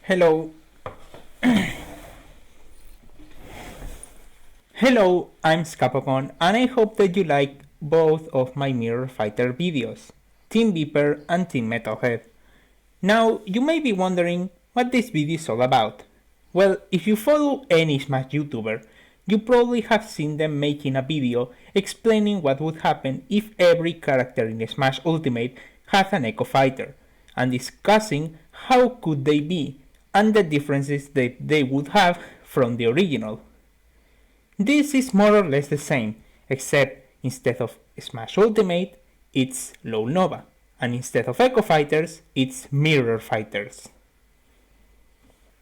Hello. Hello, I'm Scapacon and I hope that you like both of my Mirror Fighter videos, Team Beeper and Team Metalhead. Now, you may be wondering what this video is all about. Well, if you follow any Smash YouTuber, you probably have seen them making a video explaining what would happen if every character in Smash Ultimate had an Echo Fighter, and discussing how could they be, and the differences that they would have from the original. This is more or less the same, except instead of Smash Ultimate, it's Low Nova, and instead of Echo Fighters, it's Mirror Fighters.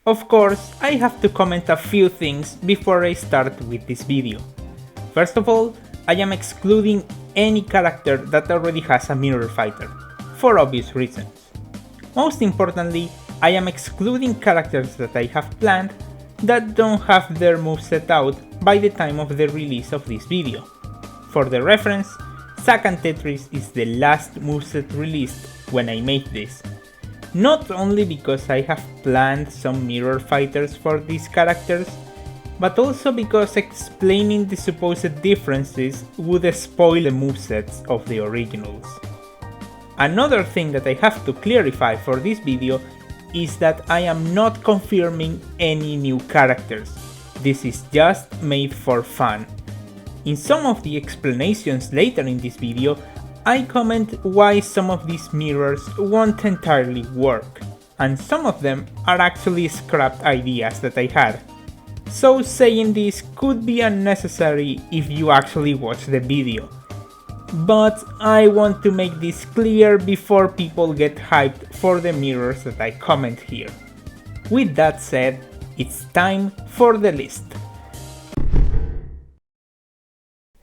Of course, I have to comment a few things before I start with this video. First of all, I am excluding any character that already has a Mirror Fighter, for obvious reasons. Most importantly, I am excluding characters that I have planned that don't have their moveset out by the time of the release of this video. For the reference, Zack and Tetris is the last moveset released when I made this. Not only because I have planned some mirror fighters for these characters, but also because explaining the supposed differences would spoil the movesets of the originals. Another thing that I have to clarify for this video is that I am not confirming any new characters. This is just made for fun. In some of the explanations later in this video, I comment why some of these mirrors won't entirely work, and some of them are actually scrapped ideas that I had. So saying this could be unnecessary if you actually watch the video. But I want to make this clear before people get hyped for the mirrors that I comment here. With that said, it's time for the list.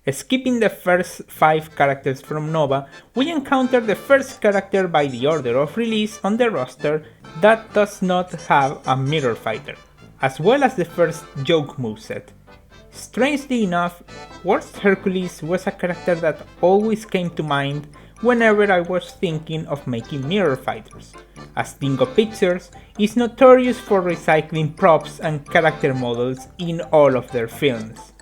Skipping the first 5 characters from Nova, we encounter the first character by the order of release on the roster that does not have a mirror fighter, as well as the first joke moveset. Strangely enough, Worst Hercules was a character that always came to mind whenever I was thinking of making mirror fighters, as Dingo Pictures is notorious for recycling props and character models in all of their films.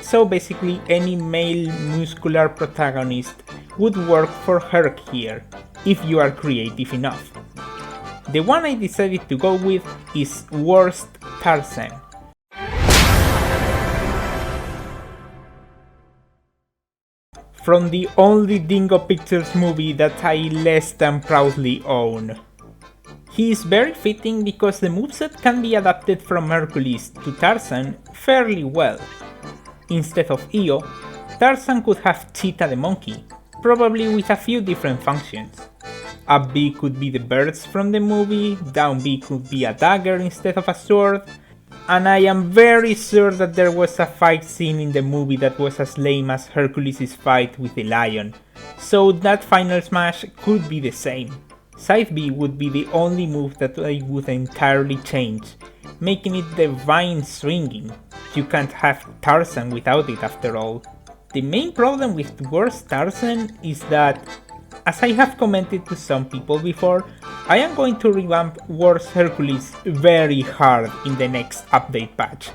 So basically any male muscular protagonist would work for Herc here, if you are creative enough. The one I decided to go with is Worst Tarzan. From the only Dingo Pictures movie that I less than proudly own. He is very fitting because the moveset can be adapted from Hercules to Tarzan fairly well. Instead of Io, Tarzan could have Cheetah the monkey, probably with a few different functions. Up B could be the birds from the movie, down B could be a dagger instead of a sword, and I am very sure that there was a fight scene in the movie that was as lame as Hercules' fight with the lion, so that final smash could be the same. Side B would be the only move that I would entirely change, making it the vine swinging. You can't have Tarzan without it after all. The main problem with Worst Tarzan is that, as I have commented to some people before, I am going to revamp Worst Hercules very hard in the next update patch,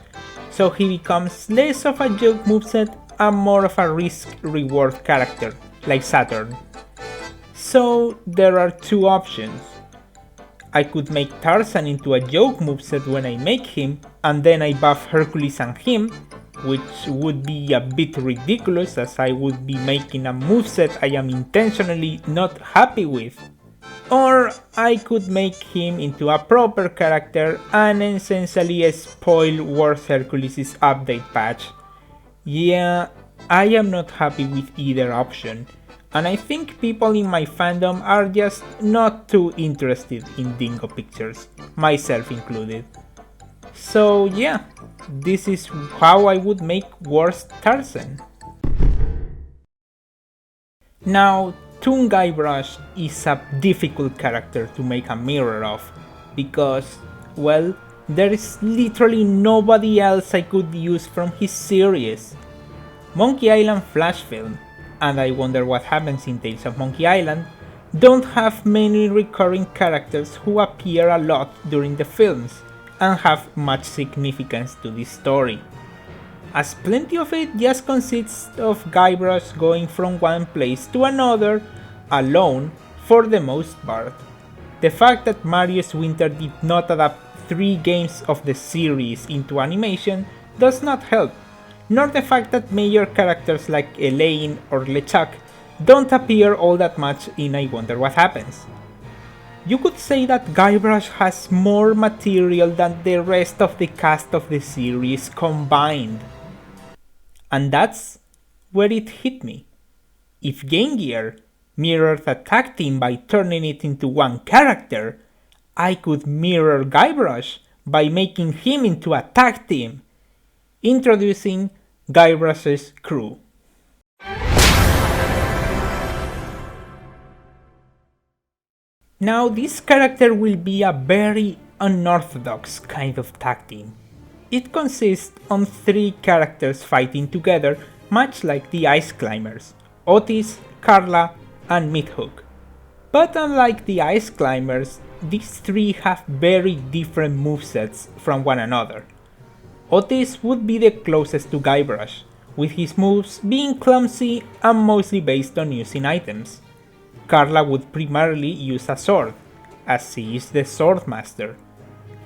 so he becomes less of a joke moveset and more of a risk-reward character, like Saturn. So there are two options. I could make Tarzan into a joke moveset when I make him, and then I buff Hercules and him, which would be a bit ridiculous as I would be making a moveset I am intentionally not happy with. Or I could make him into a proper character and essentially spoil Worst Hercules' update patch. Yeah, I am not happy with either option, and I think people in my fandom are just not too interested in Dingo Pictures, myself included. So yeah, this is how I would make Worst Tarzan. Now, Toon Guybrush is a difficult character to make a mirror of, because, well, there is literally nobody else I could use from his series. Monkey Island Flash Film, and I wonder what happens in Tales of Monkey Island, don't have many recurring characters who appear a lot during the films and have much significance to the story, as plenty of it just consists of Guybrush going from one place to another alone for the most part. The fact that Marius Winter did not adapt 3 games of the series into animation does not help, nor the fact that major characters like Elaine or LeChuck don't appear all that much in I Wonder What Happens. You could say that Guybrush has more material than the rest of the cast of the series combined. And that's where it hit me. If Game Gear mirrored a tag team by turning it into one character, I could mirror Guybrush by making him into a tag team. Introducing Guybrush's crew. Now this character will be a very unorthodox kind of tag team. It consists on 3 characters fighting together, much like the Ice Climbers, Otis, Carla, and Meathook. But unlike the Ice Climbers, these 3 have very different movesets from one another. Otis would be the closest to Guybrush, with his moves being clumsy and mostly based on using items. Carla would primarily use a sword, as she is the Swordmaster,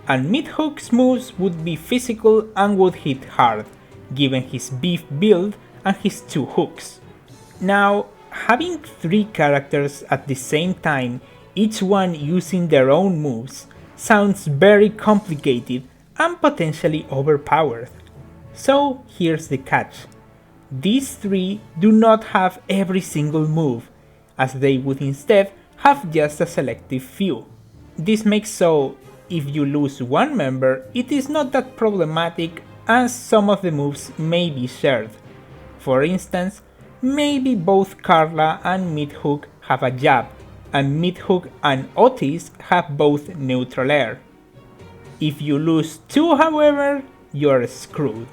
and Meathook's moves would be physical and would hit hard, given his beef build and his 2 hooks. Now, having 3 characters at the same time, each one using their own moves, sounds very complicated and potentially overpowered. So here's the catch. These 3 do not have every single move, as they would instead have just a selective few. This makes so, if you lose one member, it is not that problematic as some of the moves may be shared. For instance, maybe both Carla and Meathook have a jab, and Meathook and Otis have both neutral air. If you lose 2 however, you're screwed.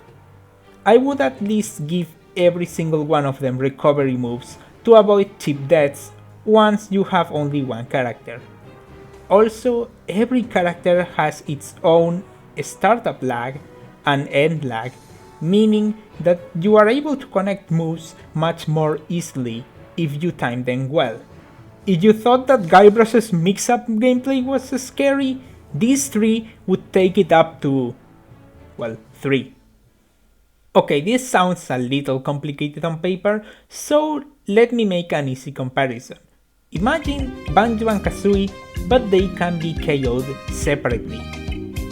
I would at least give every single one of them recovery moves to avoid cheap deaths once you have only one character. Also, every character has its own startup lag and end lag, meaning that you are able to connect moves much more easily if you time them well. If you thought that Guybrush's mix-up gameplay was scary, these 3 would take it up to, well, 3. Okay, this sounds a little complicated on paper, so let me make an easy comparison. Imagine Banjo and Kazooie, but they can be KO'd separately.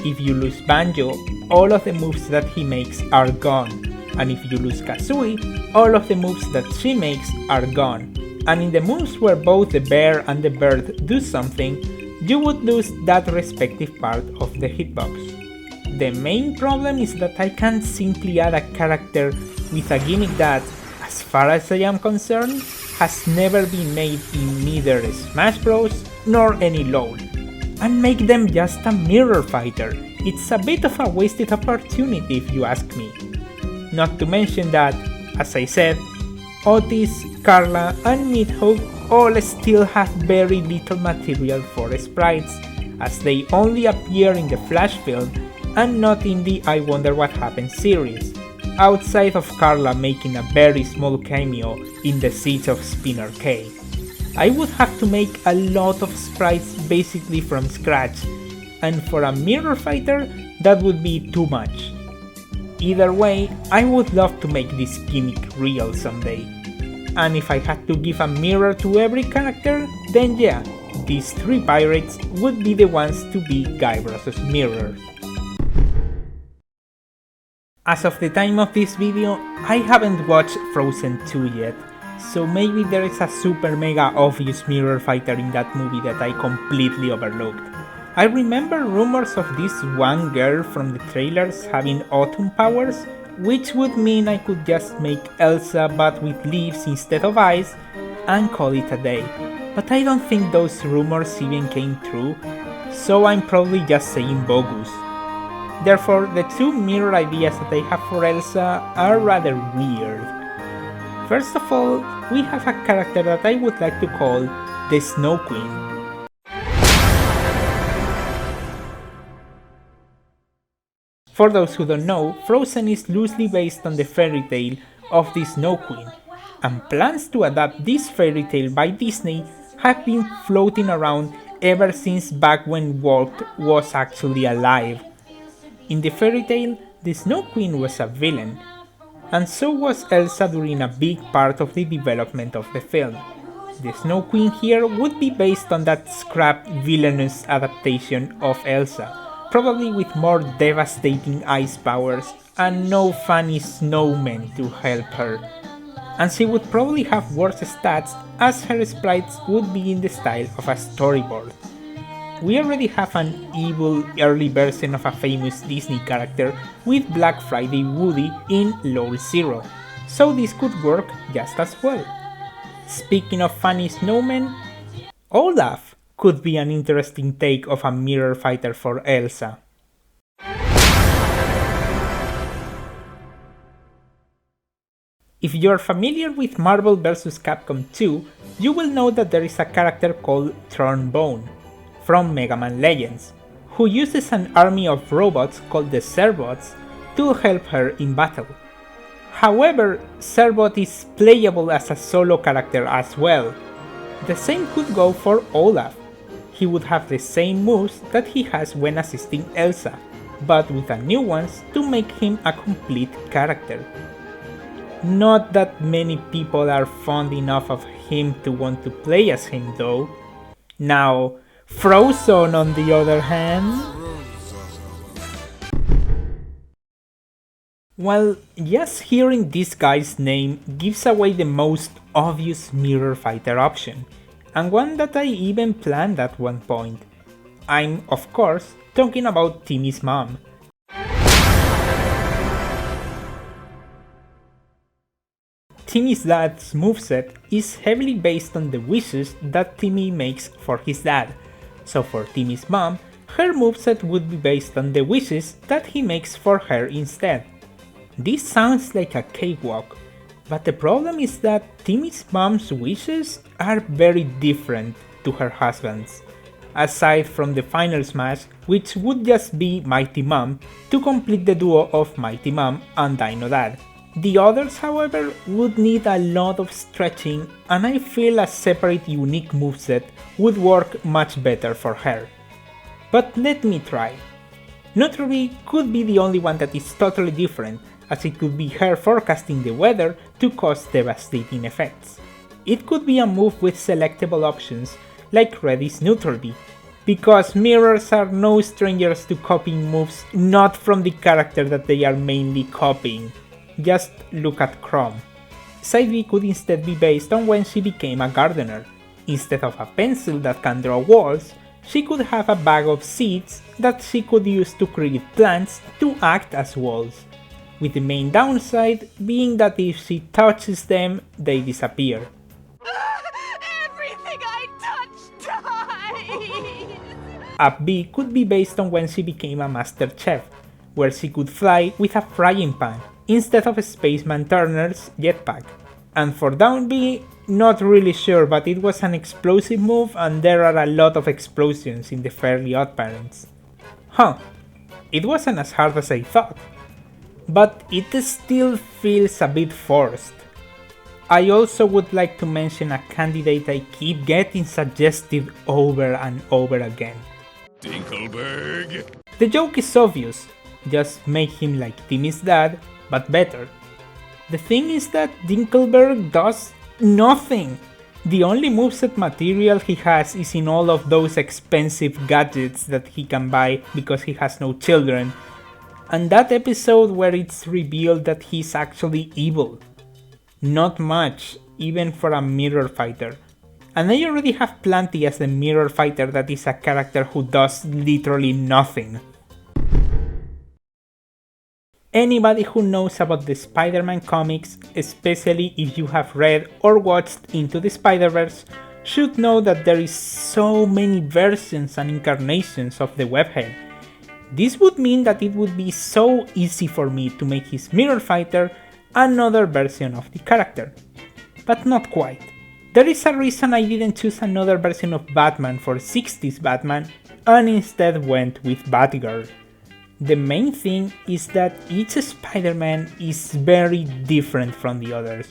If you lose Banjo, all of the moves that he makes are gone, and if you lose Kazooie, all of the moves that she makes are gone. And in the moves where both the bear and the bird do something, you would lose that respective part of the hitbox. The main problem is that I can't simply add a character with a gimmick that, as far as I am concerned, has never been made in neither Smash Bros nor any LOL, and make them just a mirror fighter. It's a bit of a wasted opportunity if you ask me. Not to mention that, as I said, Otis, Carla and Meathook all still have very little material for sprites, as they only appear in the Flash film and not in the I Wonder What Happens series, outside of Carla making a very small cameo in the Siege of Spin Arcade. I would have to make a lot of sprites basically from scratch, and for a mirror fighter that would be too much. Either way, I would love to make this gimmick real someday, and if I had to give a mirror to every character, then yeah, these 3 pirates would be the ones to be Guybrush's mirror. As of the time of this video, I haven't watched Frozen 2 yet, so maybe there is a super mega obvious mirror fighter in that movie that I completely overlooked. I remember rumors of this one girl from the trailers having autumn powers, which would mean I could just make Elsa but with leaves instead of eyes and call it a day. But I don't think those rumors even came true, so I'm probably just saying bogus. Therefore, the 2 mirror ideas that I have for Elsa are rather weird. First of all, we have a character that I would like to call the Snow Queen. For those who don't know, Frozen is loosely based on the fairy tale of the Snow Queen, and plans to adapt this fairy tale by Disney have been floating around ever since back when Walt was actually alive. In the fairy tale, the Snow Queen was a villain, and so was Elsa during a big part of the development of the film. The Snow Queen here would be based on that scrap villainous adaptation of Elsa, probably with more devastating ice powers and no funny snowmen to help her. And she would probably have worse stats as her sprites would be in the style of a storyboard. We already have an evil early version of a famous Disney character with Black Friday Woody in Lawl 0, so this could work just as well. Speaking of funny snowmen, Olaf could be an interesting take of a mirror fighter for Elsa. If you're familiar with Marvel vs. Capcom 2, you will know that there is a character called Thornbone from Mega Man Legends, who uses an army of robots called the Serbots to help her in battle. However, Serbot is playable as a solo character as well. The same could go for Olaf. He would have the same moves that he has when assisting Elsa, but with a new ones to make him a complete character. Not that many people are fond enough of him to want to play as him though. Now, Frozen on the other hand... Well, just hearing this guy's name gives away the most obvious mirror fighter option, and one that I even planned at one point. I'm, of course, talking about Timmy's mom. Timmy's dad's moveset is heavily based on the wishes that Timmy makes for his dad, so for Timmy's mom, her moveset would be based on the wishes that he makes for her instead. This sounds like a cakewalk, but the problem is that Timmy's mom's wishes are very different to her husband's, aside from the final smash, which would just be Mighty Mom to complete the duo of Mighty Mom and Dino Dad. The others, however, would need a lot of stretching, and I feel a separate unique moveset would work much better for her. But let me try. Nutruby could be the only one that is totally different, as it could be her forecasting the weather to cause devastating effects. It could be a move with selectable options like Reddy's Nutruby, because mirrors are no strangers to copying moves not from the character that they are mainly copying. Just look at Chrome. Side B could instead be based on when she became a gardener. Instead of a pencil that can draw walls, she could have a bag of seeds that she could use to create plants to act as walls, with the main downside being that if she touches them, they disappear. Everything I touch dies! Up B could be based on when she became a master chef, where she could fly with a frying pan, instead of Spaceman Turner's jetpack. And for down B, not really sure, but it was an explosive move and there are a lot of explosions in the Fairly OddParents. Huh, it wasn't as hard as I thought, but it still feels a bit forced. I also would like to mention a candidate I keep getting suggested over and over again. Dinkelberg! The joke is obvious, just make him like Timmy's dad, but better. The thing is that Dinkelberg does nothing. The only moveset material he has is in all of those expensive gadgets that he can buy because he has no children, and that episode where it's revealed that he's actually evil. Not much, even for a mirror fighter. And I already have plenty as a mirror fighter that is a character who does literally nothing. Anybody who knows about the Spider-Man comics, especially if you have read or watched Into the Spider-Verse, should know that there is so many versions and incarnations of the webhead. This would mean that it would be so easy for me to make his mirror fighter another version of the character. but not quite. There is a reason I didn't choose another version of Batman for 60s Batman and instead went with Batgirl. The main thing is that each Spider-Man is very different from the others.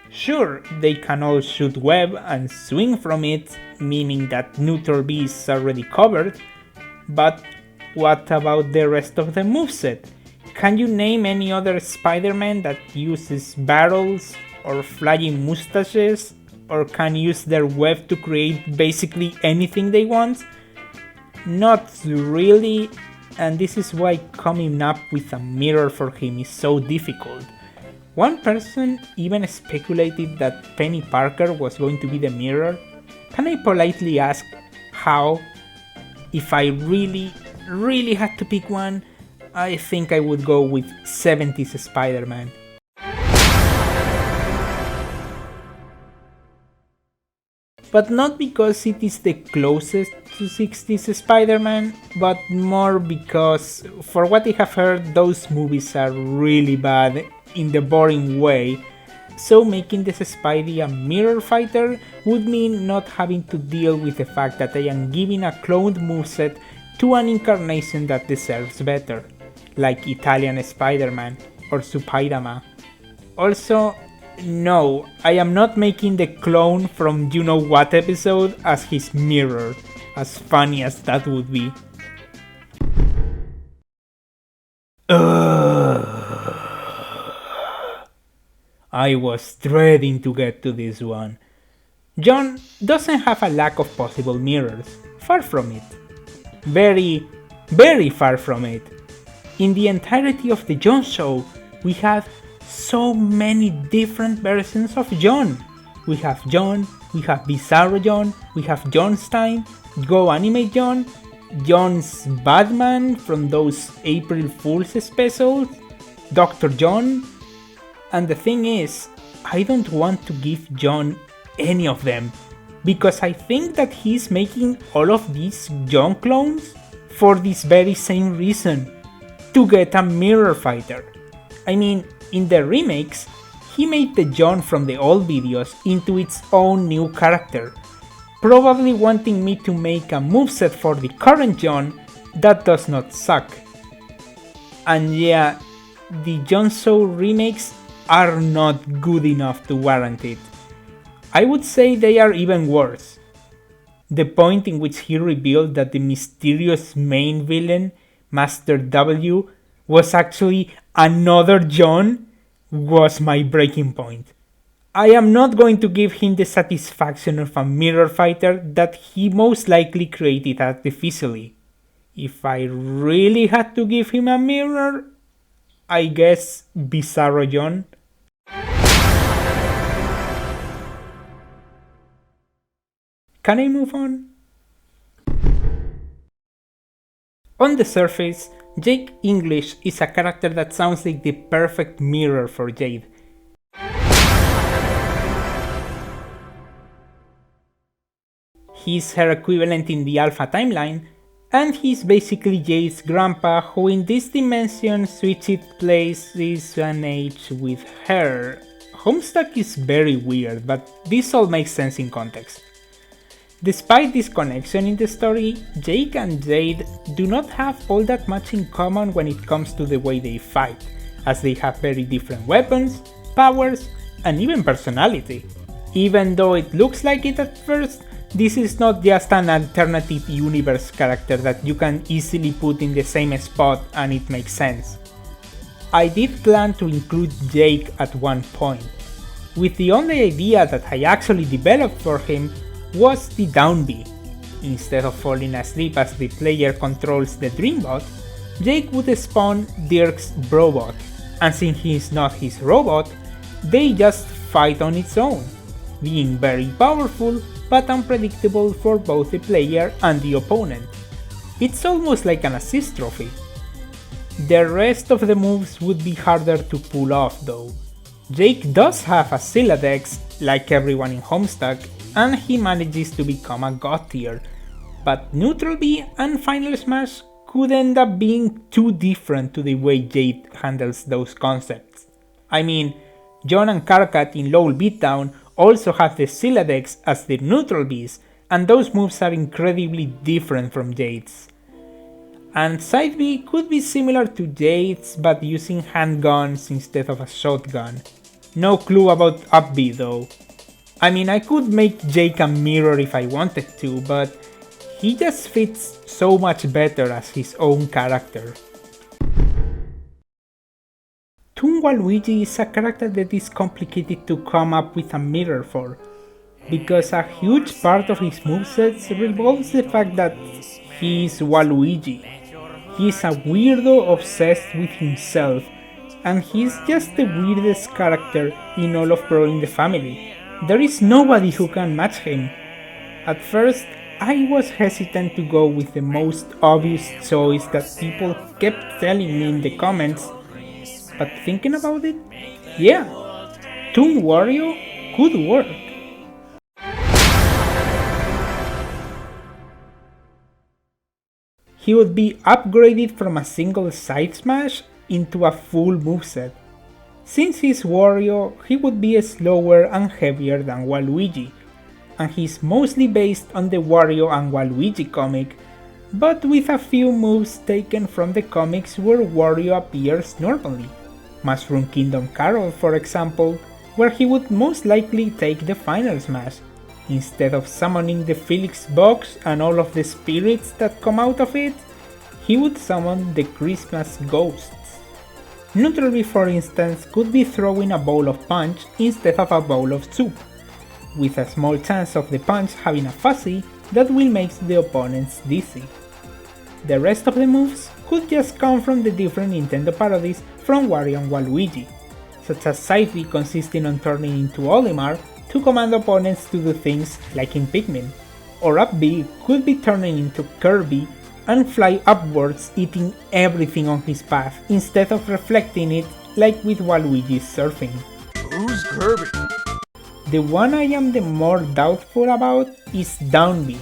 Sure, they can all shoot web and swing from it, meaning that neutral B is already covered, but what about the rest of the moveset? Can you name any other Spider-Man that uses barrels or flying mustaches or can use their web to create basically anything they want? Not really, and this is why coming up with a mirror for him is so difficult. One person even speculated that Penny Parker was going to be the mirror. Can I politely ask how? If I really had to pick one, I think I would go with 70s Spider-Man. But not because it is the closest to 60s Spider-Man, but more because, for what I have heard, those movies are really bad in the boring way, so making this Spidey a mirror fighter would mean not having to deal with the fact that I am giving a cloned moveset to an incarnation that deserves better, like Italian Spider-Man or Spider-Man. Also, no, I am not making the clone from you know what episode as his mirror, as funny as that would be. I was dreading to get to this one. John doesn't have a lack of possible mirrors, far from it. Very, very far from it. In the entirety of the John show, we have so many different versions of John. We have John, we have Bizarro John, we have John's Time, Go Animate John, John's Batman from those April Fool's specials, Dr. John, and the thing is, I don't want to give John any of them, because I think that he's making all of these John clones for this very same reason, to get a mirror fighter. I mean, in the remakes, he made the John from the old videos into its own new character, probably wanting me to make a moveset for the current John that does not suck. And yeah, the John Show remakes are not good enough to warrant it. I would say they are even worse. The point in which he revealed that the mysterious main villain, Master W, was actually another John was my breaking point. I am not going to give him the satisfaction of a mirror fighter that he most likely created artificially. If I really had to give him a mirror, I guess Bizarro John. Can I move on? On the surface, Jake English is a character that sounds like the perfect mirror for Jade. He's her equivalent in the Alpha timeline, and he's basically Jade's grandpa who in this dimension switched places and age with her. Homestuck is very weird, but this all makes sense in context. Despite this connection in the story, Jake and Jade do not have all that much in common when it comes to the way they fight, as they have very different weapons, powers, and even personality. Even though it looks like it at first, this is not just an alternative universe character that you can easily put in the same spot and it makes sense. I did plan to include Jake at one point, with the only idea that I actually developed for him was the down B. Instead of falling asleep as the player controls the Dreambot, Jake would spawn Dirk's Brobot, and since he is not his robot, they just fight on its own, being very powerful but unpredictable for both the player and the opponent. It's almost like an assist trophy. The rest of the moves would be harder to pull off though. Jake does have a Scylla Dex, like everyone in Homestuck, and he manages to become a god tier, but Neutral B and Final Smash could end up being too different to the way Jade handles those concepts. I mean, John and Karkat in Lawl Beatdown also have the Siladex as the neutral bees, and those moves are incredibly different from Jade's. And Side B could be similar to Jade's but using handguns instead of a shotgun. No clue about Up B though. I mean, I could make Jake a mirror if I wanted to, but he just fits so much better as his own character. Toon Waluigi is a character that is complicated to come up with a mirror for, because a huge part of his movesets revolves the fact that he is Waluigi. He is a weirdo obsessed with himself, and he is just the weirdest character in all of Brawl in the Family. There is nobody who can match him. At first, I was hesitant to go with the most obvious choice that people kept telling me in the comments, but thinking about it, yeah, Toon Wario could work. He would be upgraded from a single side smash into a full moveset. Since he's Wario, he would be slower and heavier than Waluigi, and he's mostly based on the Wario and Waluigi comic, but with a few moves taken from the comics where Wario appears normally. Mushroom Kingdom Carol, for example, where he would most likely take the final smash. Instead of summoning the Felix box and all of the spirits that come out of it, he would summon the Christmas ghosts. Neutral B, for instance, could be throwing a bowl of punch instead of a bowl of soup, with a small chance of the punch having a fuzzy that will make the opponents dizzy. The rest of the moves could just come from the different Nintendo parodies from Wario and Waluigi, such as Side B consisting on turning into Olimar to command opponents to do things like in Pikmin, or Up B could be turning into Kirby and fly upwards eating everything on his path instead of reflecting it like with Waluigi's surfing. Who's Kirby? The one I am the more doubtful about is Down B.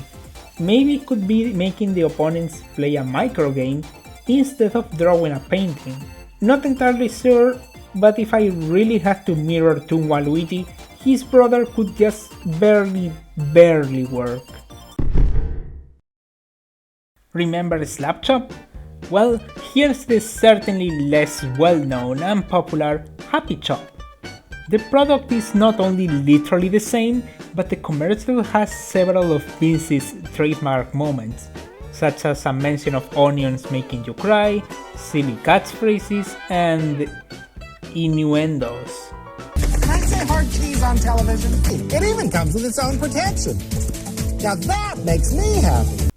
Maybe it could be making the opponents play a micro game instead of drawing a painting. Not entirely sure, but if I really had to mirror Toon Waluigi, his brother could just barely work. Remember Slapchop? Well, here's the certainly less well-known and popular Happy Chop. The product is not only literally the same, but the commercial has several of Vince's trademark moments, such as a mention of onions making you cry, silly catchphrases, and innuendos. Can I say hard cheese on television? It even comes with its own protection. Now that makes me happy.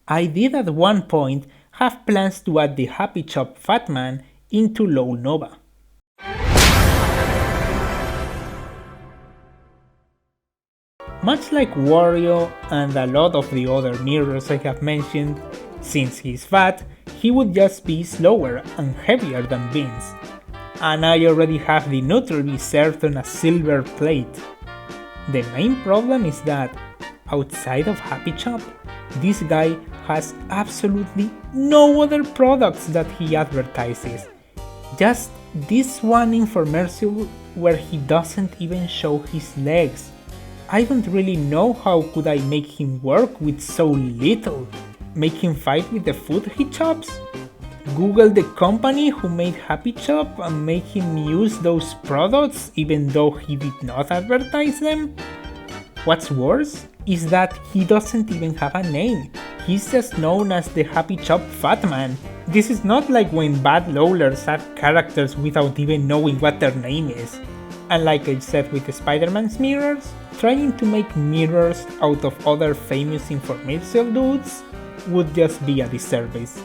I did at one point have plans to add the Happy Chop Fat Man into Lawl Nova. Much like Wario and a lot of the other mirrors I have mentioned, since he's fat, he would just be slower and heavier than Vince. And I already have the Neutral B served on a silver plate. The main problem is that, outside of Happy Chop, this guy has absolutely no other products that he advertises. Just this one infomercial where he doesn't even show his legs. I don't really know how could I make him work with so little. Make him fight with the food he chops? Google the company who made Happy Chop and make him use those products even though he did not advertise them? What's worse is that he doesn't even have a name. He's just known as the Happy Chop Fat Man. This is not like when bad Lawlers add characters without even knowing what their name is. And like I said with the SpiderMan's mirrors, trying to make mirrors out of other famous infomercial dudes would just be a disservice.